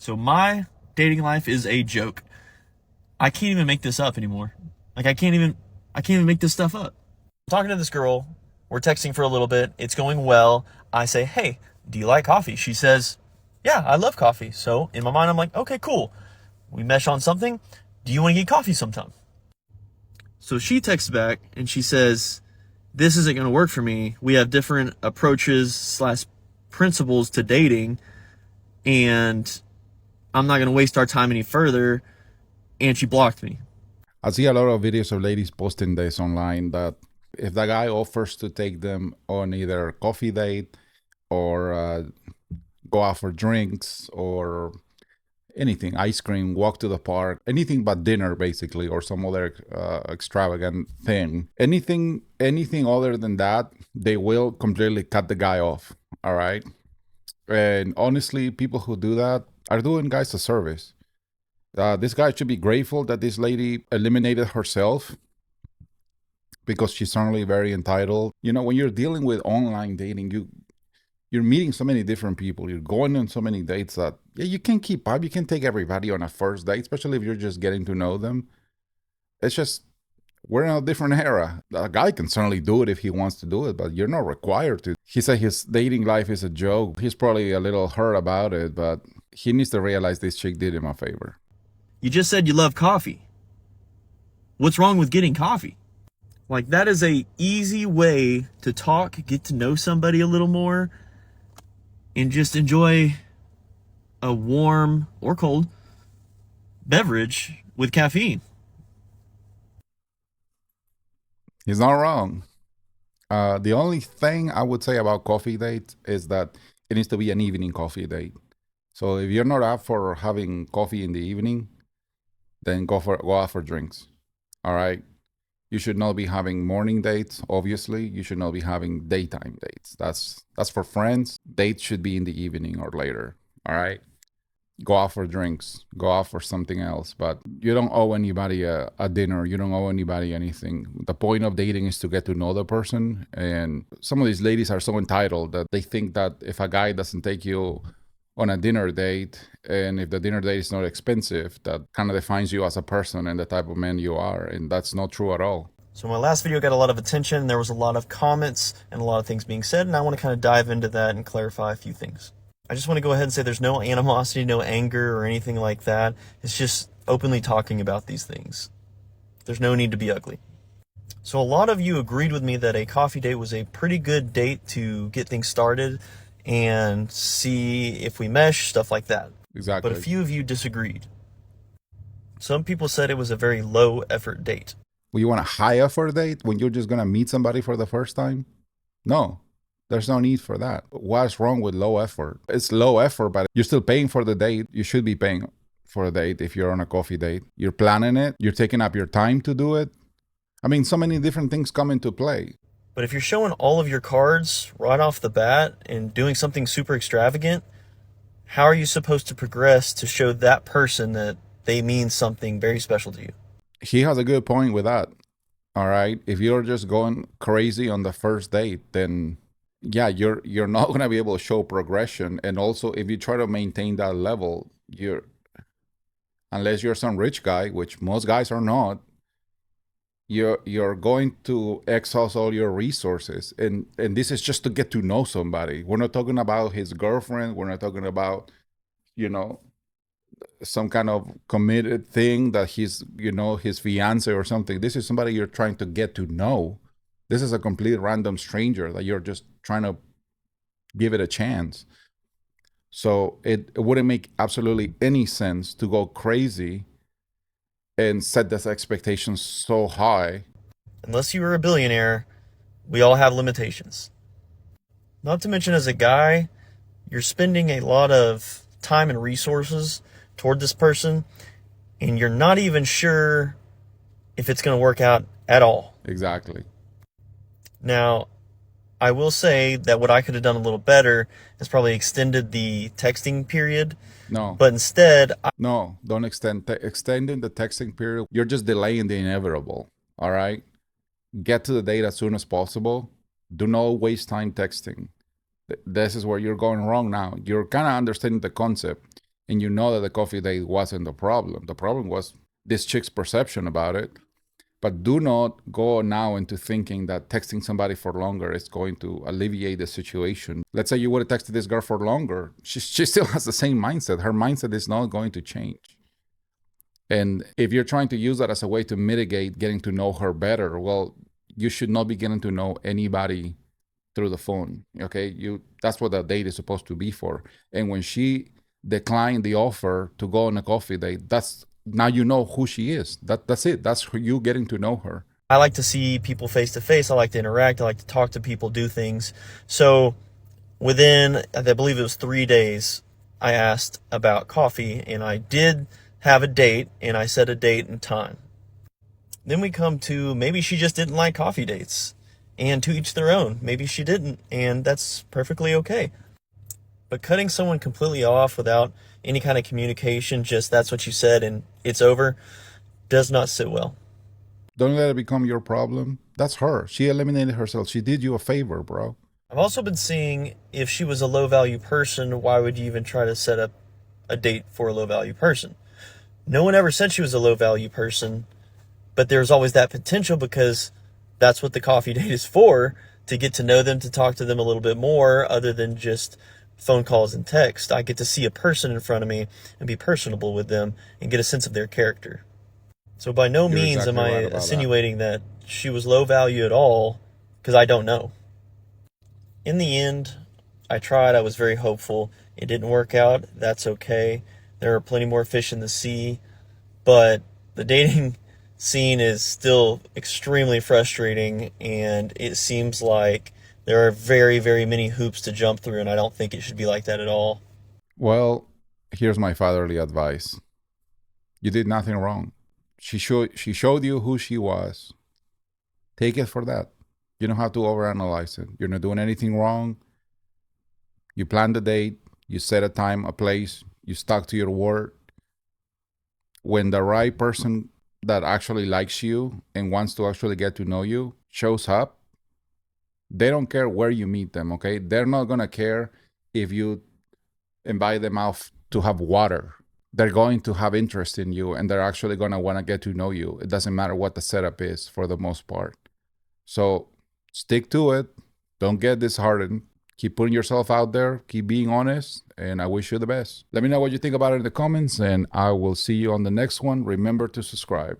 So my dating life is a joke. I can't even make this up anymore. Like I can't even make this stuff up. I'm talking to this girl. We're texting for a little bit. It's going well. I say, "Hey, do you like coffee?" She says, "Yeah, I love coffee." So in my mind, I'm like, "Okay, cool. We mesh on something. Do you want to get coffee sometime?" So she texts back and she says, "This isn't going to work for me. We have different approaches slash principles to dating, and I'm not going to waste our time any further." And she blocked me. I see a lot of videos of ladies posting this online that if the guy offers to take them on either a coffee date or go out for drinks or anything, ice cream, walk to the park, anything but dinner basically, or some other extravagant thing, anything other than that, they will completely cut the guy off. All right. And honestly, people who do that are doing guys a service. This guy should be grateful that this lady eliminated herself because she's certainly very entitled. You know, when you're dealing with online dating, you're meeting so many different people. You're going on so many dates that yeah, you can't keep up. You can't take everybody on a first date, especially if you're just getting to know them. It's just we're in a different era. A guy can certainly do it if he wants to do it, but you're not required to. He said his dating life is a joke. He's probably a little hurt about it, but he needs to realize this chick did him a favor. You just said you love coffee. What's wrong with getting coffee? Like that is a easy way to talk, get to know somebody a little more, and just enjoy a warm or cold beverage with caffeine. He's not wrong. The only thing I would say about coffee dates is that it needs to be an evening coffee date. So if you're not up for having coffee in the evening, then go out for drinks. All right. You should not be having morning dates. Obviously, you should not be having daytime dates. That's for friends. Dates should be in the evening or later. All right. Go out for drinks, go out for something else, but you don't owe anybody a dinner. You don't owe anybody anything. The point of dating is to get to know the person. And some of these ladies are so entitled that they think that if a guy doesn't take you on a dinner date, and if the dinner date is not expensive, that kind of defines you as a person and the type of man you are. And that's not true at all. So my last video got a lot of attention. There was a lot of comments and a lot of things being said, and I want to kind of dive into that and clarify a few things. I just want to go ahead and say there's no animosity, no anger, or anything like that. It's just openly talking about these things. There's no need to be ugly. So a lot of you agreed with me that a coffee date was a pretty good date to get things started and see if we mesh, stuff like that. Exactly. But a few of you disagreed. Some people said it was a very low effort date. Well, you want a high effort date when you're just going to meet somebody for the first time? No. There's no need for that. What's wrong with low effort? It's low effort, but you're still paying for the date. You should be paying for a date if you're on a coffee date. You're planning it. You're taking up your time to do it. I mean, so many different things come into play. But if you're showing all of your cards right off the bat and doing something super extravagant, how are you supposed to progress to show that person that they mean something very special to you? He has a good point with that. All right. If you're just going crazy on the first date, then yeah, you're not going to be able to show progression. And also if you try to maintain that level, unless you're some rich guy, which most guys are not, you're going to exhaust all your resources. And this is just to get to know somebody. We're not talking about his girlfriend. We're not talking about, you know, some kind of committed thing that he's, you know, his fiance or something. This is somebody you're trying to get to know. This is a complete random stranger that you're just trying to give it a chance. So it wouldn't make absolutely any sense to go crazy and set this expectations so high. Unless you were a billionaire, we all have limitations. Not to mention, as a guy, you're spending a lot of time and resources toward this person, and you're not even sure if it's going to work out at all. Exactly. Now, I will say that what I could have done a little better is probably extended the texting period. No. But instead, No, don't extending the texting period. You're just delaying the inevitable. All right. Get to the date as soon as possible. Do not waste time texting. This is where you're going wrong now. You're kind of understanding the concept. and you know that the coffee date wasn't the problem. The problem was this chick's perception about it. But do not go now into thinking that texting somebody for longer is going to alleviate the situation. Let's say you would have texted this girl for longer. She still has the same mindset. Her mindset is not going to change. And if you're trying to use that as a way to mitigate getting to know her better, well, you should not be getting to know anybody through the phone. Okay, that's what a date is supposed to be for. And when she declined the offer to go on a coffee date, that's now you know who she is. That's it. That's you getting to know her. I like to see people face to face. I like to interact. I like to talk to people, do things. So within, I believe it was 3 days, I asked about coffee, and I did have a date, and I set a date and time. Then we come to maybe she just didn't like coffee dates, and to each their own. Maybe she didn't, and that's perfectly okay. But cutting someone completely off without any kind of communication, just that's what you said and it's over, does not sit well. Don't let it become your problem. That's her. She eliminated herself. She did you a favor, bro. I've also been seeing if she was a low value person, why would you even try to set up a date for a low value person? No one ever said she was a low value person, but there's always that potential because that's what the coffee date is for, to get to know them, to talk to them a little bit more other than just phone calls and text. I get to see a person in front of me and be personable with them and get a sense of their character. So by no You're means exactly am I right about that. insinuating that she was low value at all, because I don't know. In the end, I tried. I was very hopeful. It didn't work out. That's okay. There are plenty more fish in the sea, but the dating scene is still extremely frustrating, and it seems like there are very, very many hoops to jump through, and I don't think it should be like that at all. Well, here's my fatherly advice. You did nothing wrong. She showed you who she was. Take it for that. You don't have to overanalyze it. You're not doing anything wrong. You planned the date. You set a time, a place. You stuck to your word. When the right person that actually likes you and wants to actually get to know you shows up, they don't care where you meet them, okay? They're not going to care if you invite them out to have water. They're going to have interest in you, and they're actually going to want to get to know you. It doesn't matter what the setup is for the most part. So stick to it. Don't get disheartened. Keep putting yourself out there. Keep being honest. And I wish you the best. Let me know what you think about it in the comments, and I will see you on the next one. Remember to subscribe.